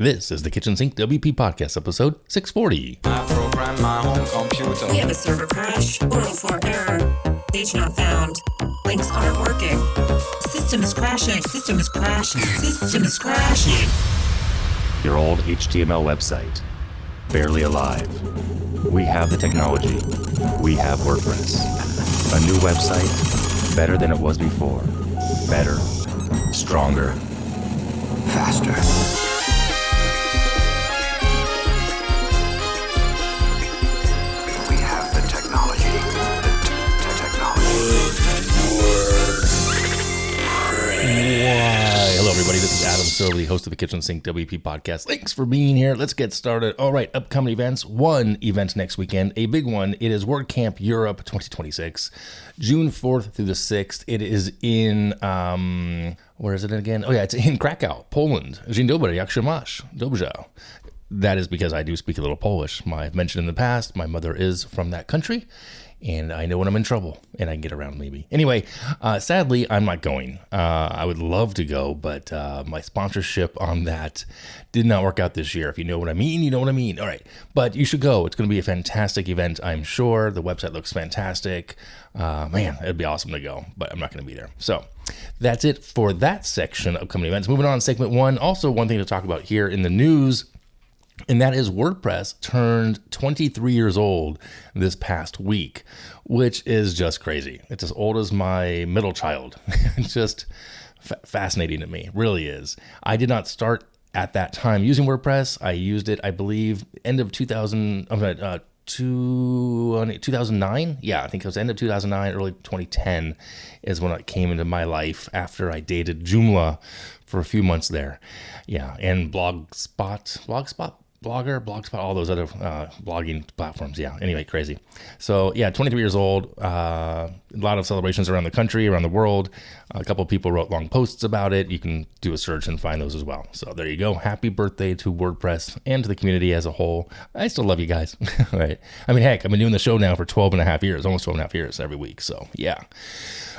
This is the Kitchen Sink WP Podcast, episode 640. I program my home computer. We have a server crash, 404 error, page not found, links aren't working, system is crashing, system is crashing, system is crashing. Your old HTML website, barely alive. We have the technology. We have WordPress. A new website, better than it was before. Better, stronger, faster. We have the technology. Hello, everybody. This is Adam Silver, the host of the Kitchen Sink WP Podcast. Thanks for being here. Let's get started. All right, upcoming events. One event next weekend, a big one. It is WordCamp Europe 2026, June 4th through the 6th. It is in, where is it again? Oh, yeah, it's in Krakow, Poland. Dzień dobry, jak się masz? Dobrze. That is because I do speak a little Polish. I've mentioned in the past, my mother is from that country, and I know when I'm in trouble, and I can get around maybe. Anyway, sadly, I'm not going. I would love to go, but my sponsorship on that did not work out this year. If you know what I mean, you know what I mean. All right, but you should go. It's going to be a fantastic event, I'm sure. The website looks fantastic. Man, it'd be awesome to go, but I'm not going to be there. So that's it for that section of upcoming events. Moving on, segment one. Also, one thing to talk about here in the news, and that is WordPress turned 23 years old this past week, which is just crazy. It's as old as my middle child. It's just fascinating to me, really is. I did not start at that time using WordPress. I used it, I believe, end of 2009. Yeah, I think it was end of 2009, early 2010 is when it came into my life after I dated Joomla for a few months there. Yeah, and Blogspot, all those other blogging platforms. Yeah, anyway, crazy. So yeah, 23 years old, a lot of celebrations around the country, around the world. A couple of people wrote long posts about it. You can do a search and find those as well. So there you go. Happy birthday to WordPress and to the community as a whole. I still love you guys. Right? I mean, heck, I've been doing the show now for 12 and a half years, almost 12 and a half years every week. So yeah.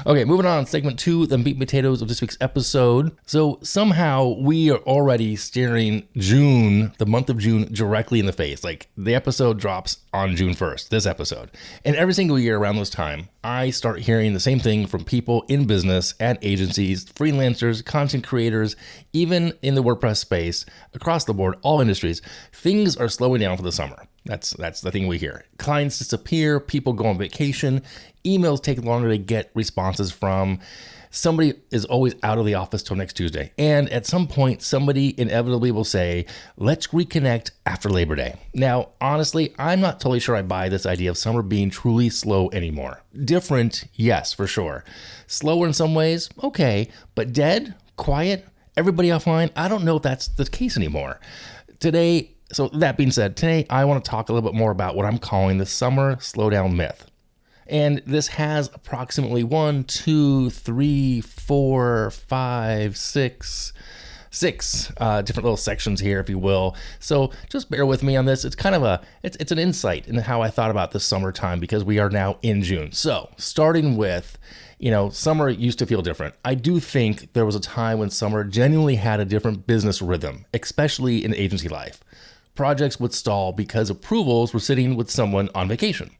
Okay, moving on. Segment two, the meat and potatoes of this week's episode. So somehow we are already staring June, the month of June, directly in the face. Like the episode drops on June 1st, this episode. And every single year around this time, I start hearing the same thing from people in business, at agencies, freelancers, content creators, even in the WordPress space, across the board, all industries. Things are slowing down for the summer. That's the thing we hear. Clients disappear, people go on vacation, emails take longer to get responses from. Somebody is always out of the office till next Tuesday. And at some point, somebody inevitably will say, let's reconnect after Labor Day. Now, honestly, I'm not totally sure I buy this idea of summer being truly slow anymore. Different, yes, for sure. Slower in some ways, okay. But dead, quiet, everybody offline, I don't know if that's the case anymore. So that being said, today I want to talk a little bit more about what I'm calling the summer slowdown myth. And this has approximately 1, 2, 3, 4, 5, 6 different little sections here, if you will. So just bear with me on this. It's kind of it's an insight into how I thought about the summertime because we are now in June. So starting with, summer used to feel different. I do think there was a time when summer genuinely had a different business rhythm, especially in agency life. Projects would stall because approvals were sitting with someone on vacation.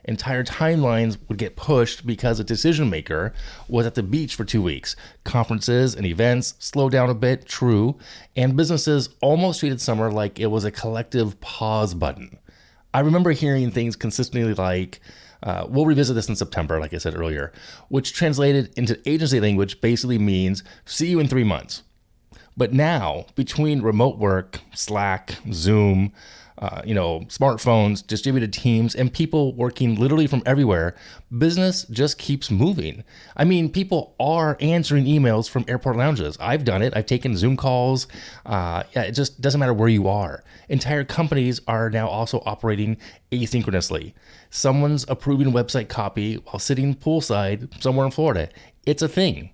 Entire timelines would get pushed because a decision maker was at the beach for 2 weeks. Conferences and events slowed down a bit, true, and businesses almost treated summer like it was a collective pause button. I remember hearing things consistently like, we'll revisit this in September, like I said earlier, which translated into agency language basically means see you in 3 months. But now, between remote work, Slack, Zoom, smartphones, distributed teams, and people working literally from everywhere, business just keeps moving. I mean, people are answering emails from airport lounges. I've done it. I've taken Zoom calls. It just doesn't matter where you are. Entire companies are now also operating asynchronously. Someone's approving website copy while sitting poolside somewhere in Florida. It's a thing.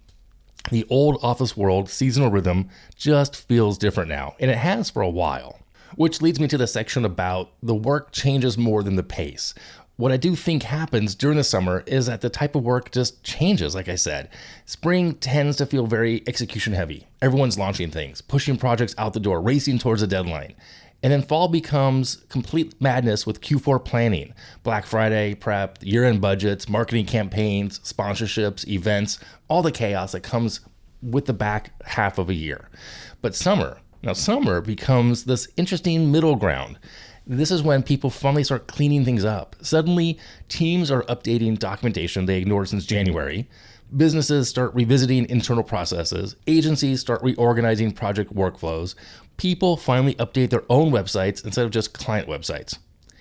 The old office world seasonal rhythm just feels different now, and it has for a while. Which leads me to the section about the work changes more than the pace. What I do think happens during the summer is that the type of work just changes, like I said. Spring tends to feel very execution heavy. Everyone's launching things, pushing projects out the door, racing towards a deadline. And then fall becomes complete madness with Q4 planning, Black Friday prep, year-end budgets, marketing campaigns, sponsorships, events, all the chaos that comes with the back half of a year. But summer becomes this interesting middle ground. This is when people finally start cleaning things up. Suddenly, teams are updating documentation they ignored since January. Businesses start revisiting internal processes. Agencies start reorganizing project workflows. People finally update their own websites instead of just client websites.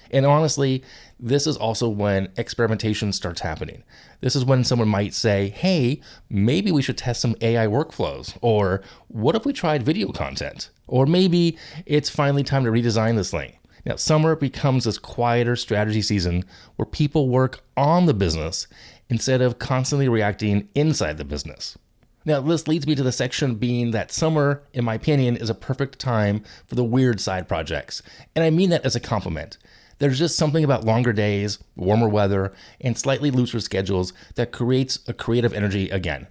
And honestly, this is also when experimentation starts happening. This is when someone might say, hey, maybe we should test some AI workflows. Or what if we tried video content? Or maybe it's finally time to redesign this thing. Now, summer becomes this quieter strategy season where people work on the business instead of constantly reacting inside the business. Now, this leads me to the section being that summer, in my opinion, is a perfect time for the weird side projects. And I mean that as a compliment. There's just something about longer days, warmer weather, and slightly looser schedules that creates a creative energy again.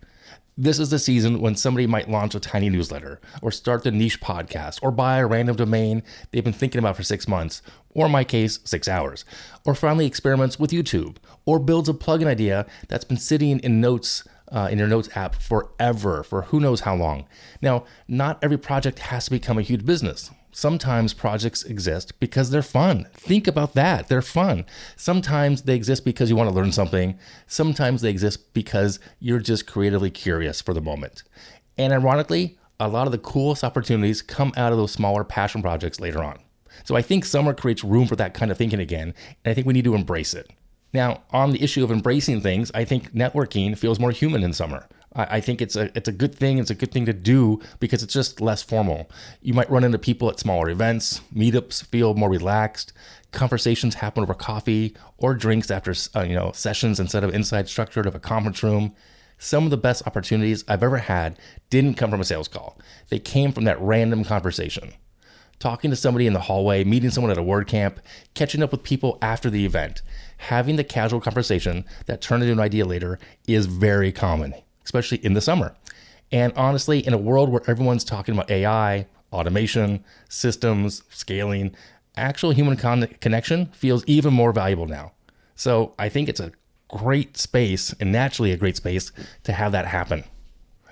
This is the season when somebody might launch a tiny newsletter, or start a niche podcast, or buy a random domain they've been thinking about for 6 months, or in my case, 6 hours, or finally experiments with YouTube, or builds a plugin idea that's been sitting in notes in your notes app forever, for who knows how long. Now, not every project has to become a huge business. Sometimes projects exist because they're fun. Think about that. They're fun. Sometimes they exist because you want to learn something. Sometimes they exist because you're just creatively curious for the moment. And ironically, a lot of the coolest opportunities come out of those smaller passion projects later on. So I think summer creates room for that kind of thinking again, and I think we need to embrace it. Now, on the issue of embracing things, I think networking feels more human in summer. I think it's a good thing. It's a good thing to do because it's just less formal. You might run into people at smaller events. Meetups feel more relaxed. Conversations happen over coffee or drinks after sessions instead of inside structured of a conference room. Some of the best opportunities I've ever had didn't come from a sales call. They came from that random conversation. Talking to somebody in the hallway, meeting someone at a WordCamp, catching up with people after the event, having the casual conversation that turned into an idea later is very common, especially in the summer. And honestly, in a world where everyone's talking about AI, automation, systems, scaling, actual human connection feels even more valuable now. So I think it's a great space, and naturally a great space, to have that happen.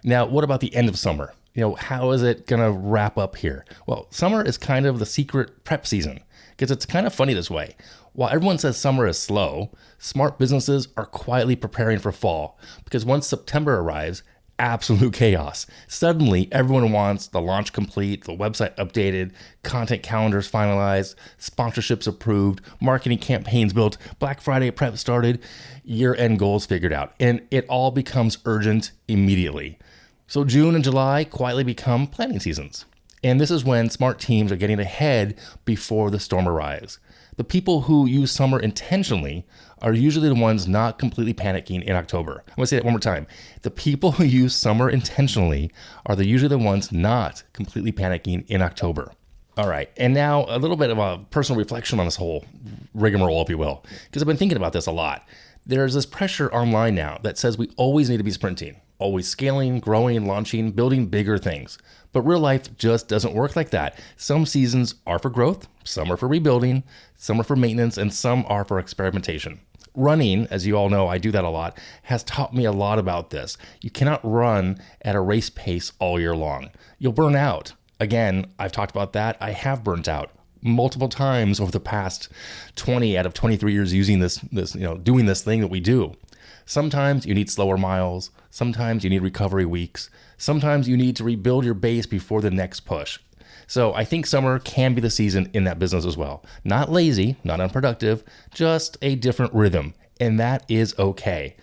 Now, what about the end of summer? How is it going to wrap up here? Well, summer is kind of the secret prep season, because it's kind of funny this way. While everyone says summer is slow, smart businesses are quietly preparing for fall, because once September arrives, absolute chaos. Suddenly, everyone wants the launch complete, the website updated, content calendars finalized, sponsorships approved, marketing campaigns built, Black Friday prep started, year-end goals figured out, and it all becomes urgent immediately. So June and July quietly become planning seasons. And this is when smart teams are getting ahead before the storm arrives. The people who use summer intentionally are usually the ones not completely panicking in October. I'm gonna say that one more time. The people who use summer intentionally are usually the ones not completely panicking in October. All right, and now a little bit of a personal reflection on this whole rigmarole, if you will, because I've been thinking about this a lot. There's this pressure online now that says we always need to be sprinting. Always scaling, growing, launching, building bigger things. But real life just doesn't work like that. Some seasons are for growth, some are for rebuilding, some are for maintenance, and some are for experimentation. Running, as you all know, I do that a lot, has taught me a lot about this. You cannot run at a race pace all year long. You'll burn out. Again, I've talked about that. I have burnt out multiple times over the past 20 out of 23 years using doing this thing that we do. Sometimes you need slower miles. Sometimes you need recovery weeks. Sometimes you need to rebuild your base before the next push. So I think summer can be the season in that business as well. Not lazy, not unproductive, just a different rhythm. And that is okay.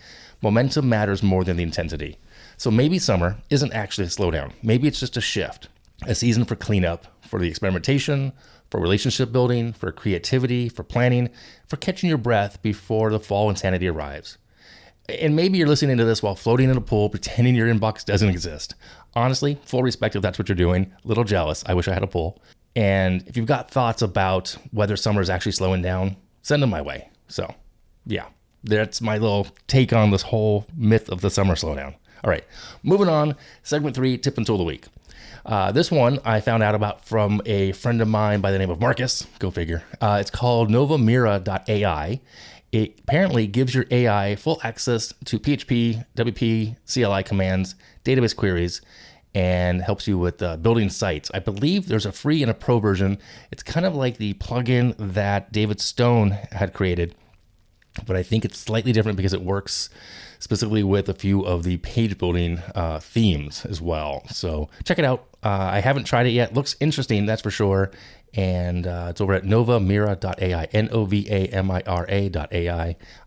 Momentum matters more than the intensity. So maybe summer isn't actually a slowdown. Maybe it's just a shift, a season for cleanup, for the experimentation, for relationship building, for creativity, for planning, for catching your breath before the fall insanity arrives. And maybe you're listening to this while floating in a pool, pretending your inbox doesn't exist. Honestly, full respect if that's what you're doing. A little jealous. I wish I had a pool. And if you've got thoughts about whether summer is actually slowing down, send them my way. So yeah, that's my little take on this whole myth of the summer slowdown. All right, moving on. Segment 3, tip and tool of the week. This one I found out about from a friend of mine by the name of Marcus. Go figure. It's called novamira.ai. It apparently gives your AI full access to PHP, WP, CLI commands, database queries, and helps you with building sites. I believe there's a free and a pro version. It's kind of like the plugin that David Stone had created, but I think it's slightly different because it works specifically with a few of the page building themes as well. So check it out. I haven't tried it yet. Looks interesting, that's for sure. And it's over at novamira.ai, novamira.ai.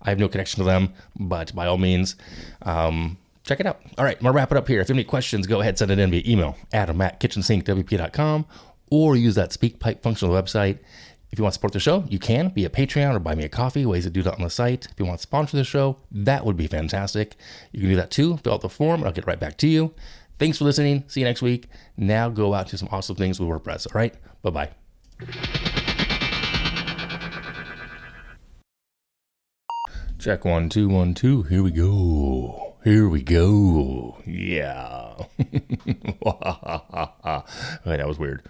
I have no connection to them, but by all means, check it out. All right, I'm going to wrap it up here. If you have any questions, go ahead, send it in via email, adam@kitchensinkwp.com, or use that speak pipe function on the website. If you want to support the show, you can be a Patreon or buy me a coffee, ways to do that on the site. If you want to sponsor the show, that would be fantastic. You can do that too. Fill out the form and I'll get right back to you. Thanks for listening. See you next week. Now go out to some awesome things with WordPress. All right, bye-bye. Check 1 2 1 2. Here we go. Yeah. That was weird.